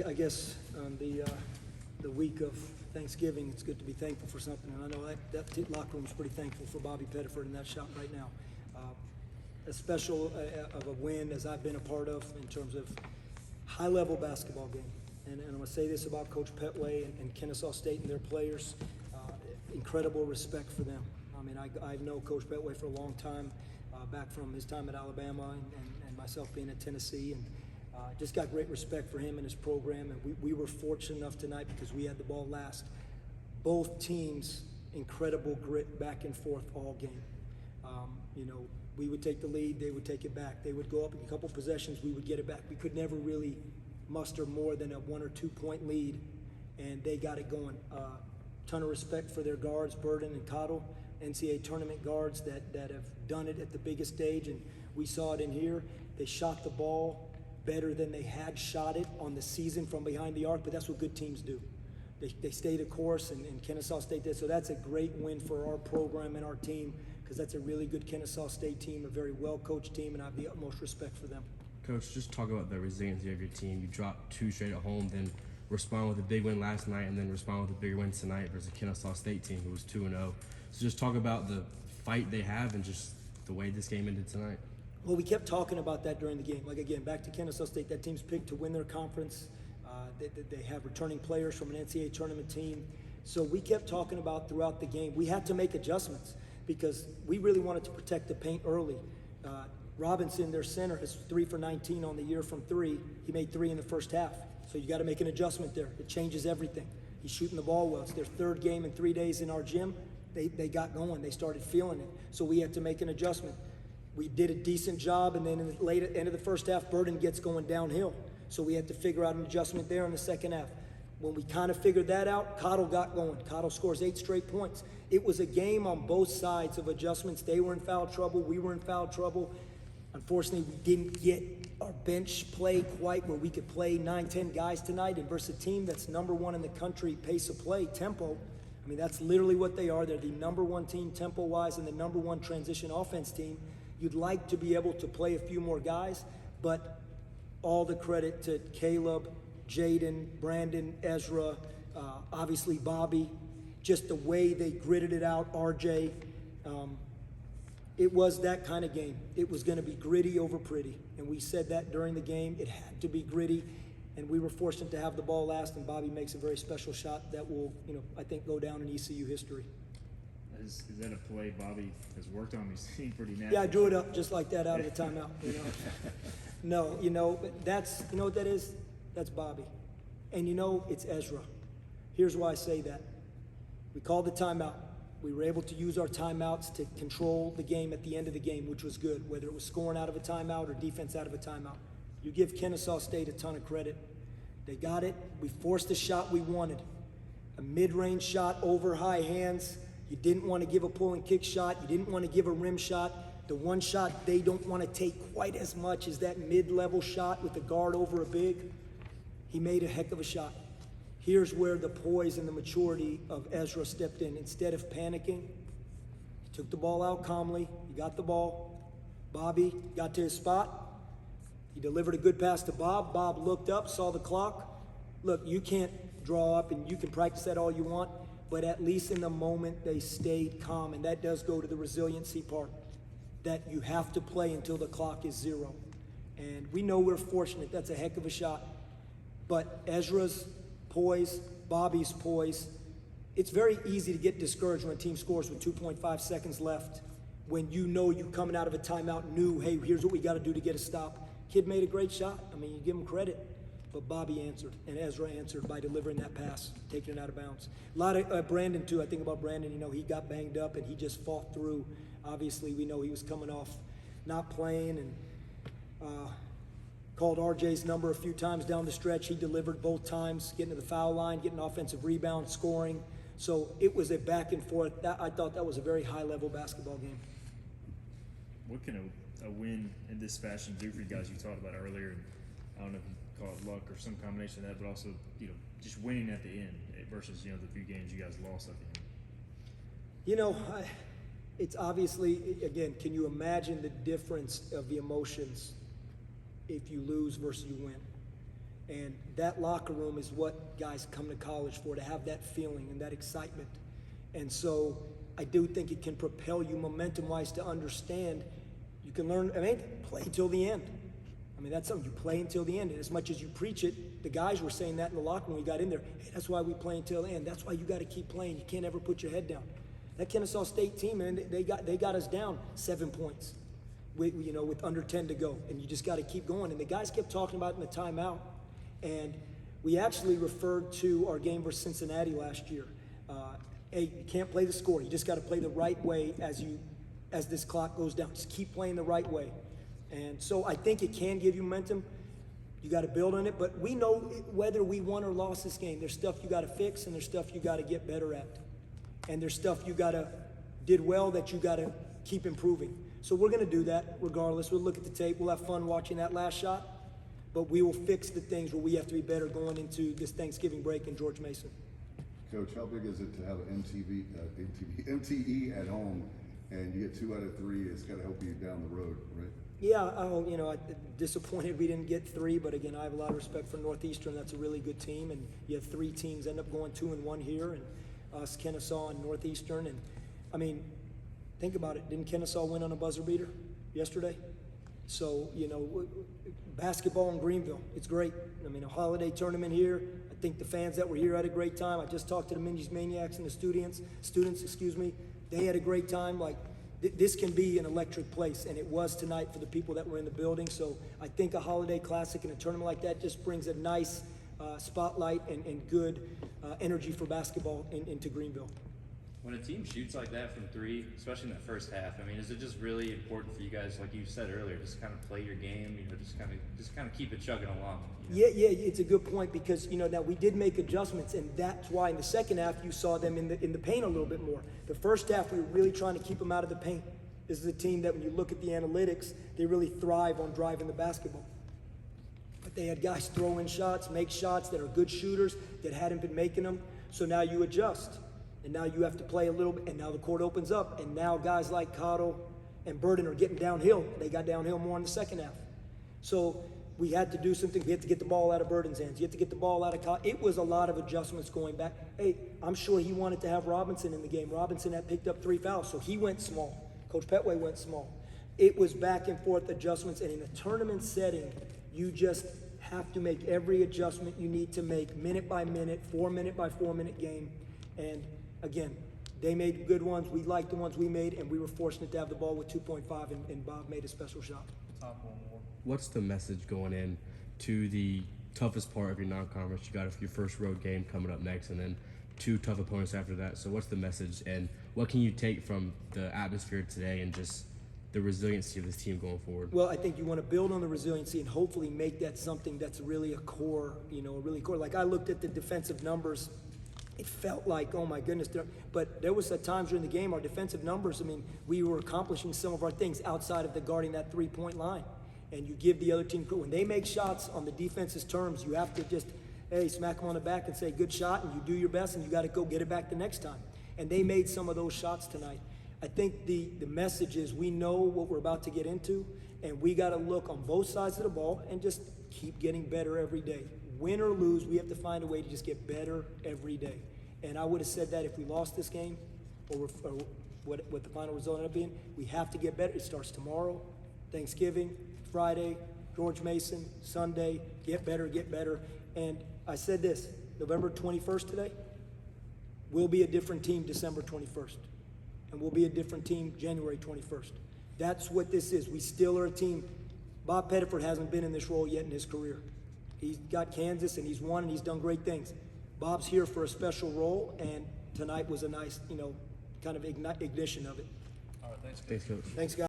I guess on the week of Thanksgiving, it's good to be thankful for something. And I know that locker room's pretty thankful for Bobby Pettiford in that shot right now. As special of a win as I've been a part of in terms of high-level basketball game. And I'm going to say this about Coach Petway and Kennesaw State and their players. Incredible respect for them. I mean, I know Coach Petway for a long time, back from his time at Alabama and myself being at Tennessee. And just got great respect for him and his program. And we were fortunate enough tonight because we had the ball last. Both teams, incredible grit back and forth all game. You know, we would take the lead, they would take it back. They would go up a couple possessions, we would get it back. We could never really muster more than a 1 or 2 point lead, and they got it going. Ton of respect for their guards, Burden and Cottle, NCAA tournament guards that have done it at the biggest stage, and we saw it in here. They shot the ball better than they had shot it on the season from behind the arc, but that's what good teams do. They stay the course, and Kennesaw State did. So that's a great win for our program and our team, because that's a really good Kennesaw State team, a very well-coached team, and I have the utmost respect for them. Coach, just talk about the resiliency of your team. You dropped 2 straight at home, then respond with a big win last night, and then respond with a bigger win tonight versus a Kennesaw State team who was 2-0. So just talk about the fight they have and just the way this game ended tonight. Well, we kept talking about that during the game. Like, again, back to Kennesaw State, that team's picked to win their conference. They have returning players from an NCAA tournament team. So we kept talking about throughout the game, we had to make adjustments because we really wanted to protect the paint early. Robinson, their center, is 3 for 19 on the year from 3. He made 3 in the first half. So you got to make an adjustment there. It changes everything. He's shooting the ball well. It's their 3rd game in 3 days in our gym. They got going. They started feeling it. So we had to make an adjustment. We did a decent job, and then in the late end of the first half, Burden gets going downhill. So we had to figure out an adjustment there in the second half. When we kind of figured that out, Cottle got going. Cottle scores 8 straight points. It was a game on both sides of adjustments. They were in foul trouble. We were in foul trouble. Unfortunately, we didn't get our bench play quite where we could play 9-10 guys tonight. And versus a team that's #1 in the country, pace of play, tempo. I mean, that's literally what they are. They're the #1 team tempo-wise and the #1 transition offense team. You'd like to be able to play a few more guys, but all the credit to Caleb, Jaden, Brandon, Ezra, obviously Bobby, just the way they gritted it out, RJ. It was that kind of game. It was going to be gritty over pretty, and we said that during the game. It had to be gritty, and we were fortunate to have the ball last, and Bobby makes a very special shot that will, I think, go down in ECU history. Is that a play Bobby has worked on? He's seen pretty natural. Yeah, I drew it up just like that out of the timeout. No, but that's, you know what that is? That's Bobby. And it's Ezra. Here's why I say that. We called the timeout. We were able to use our timeouts to control the game at the end of the game, which was good, whether it was scoring out of a timeout or defense out of a timeout. You give Kennesaw State a ton of credit. They got it. We forced the shot we wanted. A mid-range shot over high hands. You didn't want to give a pull and kick shot. You didn't want to give a rim shot. The one shot they don't want to take quite as much is that mid-level shot with the guard over a big. He made a heck of a shot. Here's where the poise and the maturity of Ezra stepped in. Instead of panicking, he took the ball out calmly. He got the ball. Bobby got to his spot. He delivered a good pass to Bob. Bob looked up, saw the clock. Look, you can't draw up, and you can practice that all you want, but at least in the moment they stayed calm, and that does go to the resiliency part, that you have to play until the clock is 0. And we know we're fortunate. That's a heck of a shot. But Ezra's poise, Bobby's poise, it's very easy to get discouraged when a team scores with 2.5 seconds left, when you coming out of a timeout knew, hey, here's what we got to do to get a stop. Kid made a great shot. I mean, you give him credit. But Bobby answered, and Ezra answered by delivering that pass, taking it out of bounds. A lot of Brandon, too. I think about Brandon, he got banged up, and he just fought through. Obviously, we know he was coming off not playing, and called RJ's number a few times down the stretch. He delivered both times, getting to the foul line, getting offensive rebound, scoring. So it was a back and forth. I thought that was a very high-level basketball game. What can a win in this fashion do for you guys? You talked about earlier, and I don't know if you call it luck or some combination of that, but also, just winning at the end versus, the few games you guys lost at the end. It's obviously, again, can you imagine the difference of the emotions if you lose versus you win? And that locker room is what guys come to college for, to have that feeling and that excitement. And so I do think it can propel you momentum-wise to understand you can learn, play till the end. That's something you play until the end. And as much as you preach it, the guys were saying that in the locker room when we got in there. Hey, that's why we play until the end. That's why you got to keep playing. You can't ever put your head down. That Kennesaw State team, man, they got us down 7 points with under 10 to go. And you just got to keep going. And the guys kept talking about it in the timeout. And we actually referred to our game versus Cincinnati last year. Hey, you can't play the score. You just got to play the right way as this clock goes down. Just keep playing the right way. And so I think it can give you momentum. You got to build on it. But we know whether we won or lost this game, there's stuff you got to fix and there's stuff you got to get better at. And there's stuff you did well that you got to keep improving. So we're going to do that regardless. We'll look at the tape. We'll have fun watching that last shot. But we will fix the things where we have to be better going into this Thanksgiving break in George Mason. Coach, how big is it to have an MTE at home, and you get 2 out of 3? It's got to help you down the road, right? Yeah, I'm disappointed we didn't get 3, but again, I have a lot of respect for Northeastern. That's a really good team, and you have 3 teams end up going 2-1 here, and us, Kennesaw, and Northeastern. And think about it. Didn't Kennesaw win on a buzzer beater yesterday? So, basketball in Greenville, it's great. A holiday tournament here. I think the fans that were here had a great time. I just talked to the Minji's Maniacs and the students, they had a great time. This can be an electric place, and it was tonight for the people that were in the building. So I think a holiday classic and a tournament like that just brings a nice spotlight and good energy for basketball into Greenville. When a team shoots like that from 3, especially in that first half, is it just really important for you guys, like you said earlier, just kind of play your game, just kind of keep it chugging along? Yeah, it's a good point because, now we did make adjustments, and that's why in the second half you saw them in the paint a little bit more. The first half we were really trying to keep them out of the paint. This is a team that when you look at the analytics, they really thrive on driving the basketball. But they had guys throw in shots, make shots that are good shooters that hadn't been making them. So now you adjust. And now you have to play a little bit, and now the court opens up, and now guys like Cottle and Burden are getting downhill. They got downhill more in the second half. So we had to do something. We had to get the ball out of Burden's hands. You have to get the ball out of Cottle. It was a lot of adjustments going back. Hey, I'm sure he wanted to have Robinson in the game. Robinson had picked up 3 fouls, so he went small. Coach Petway went small. It was back and forth adjustments, and in a tournament setting, you just have to make every adjustment you need to make, minute by minute, 4-minute by 4-minute game. And again, they made good ones. We liked the ones we made, and we were fortunate to have the ball with 2.5, and Bob made a special shot. What's the message going in to the toughest part of your non-conference? You got your first road game coming up next, and then 2 tough opponents after that. So what's the message, and what can you take from the atmosphere today and just the resiliency of this team going forward? Well, I think you want to build on the resiliency and hopefully make that something that's really a core, really core. Like I looked at the defensive numbers. It felt like, oh my goodness, but there was at times during the game, our defensive numbers, we were accomplishing some of our things outside of the guarding that 3-point line. And you give the other team, when they make shots on the defense's terms, you have to just, smack them on the back and say, good shot, and you do your best, and you got to go get it back the next time. And they made some of those shots tonight. I think the message is we know what we're about to get into, and we got to look on both sides of the ball and just keep getting better every day. Win or lose, we have to find a way to just get better every day. And I would have said that if we lost this game, or what the final result ended up being, we have to get better. It starts tomorrow, Thanksgiving, Friday, George Mason, Sunday, get better, get better. And I said this, November 21st today, we'll be a different team December 21st. And we'll be a different team January 21st. That's what this is. We still are a team. Bob Pettiford hasn't been in this role yet in his career. He's got Kansas, and he's won, and he's done great things. Bob's here for a special role, and tonight was a nice, kind of ignition of it. All right, thanks. Thanks, Coach. Thanks, guys.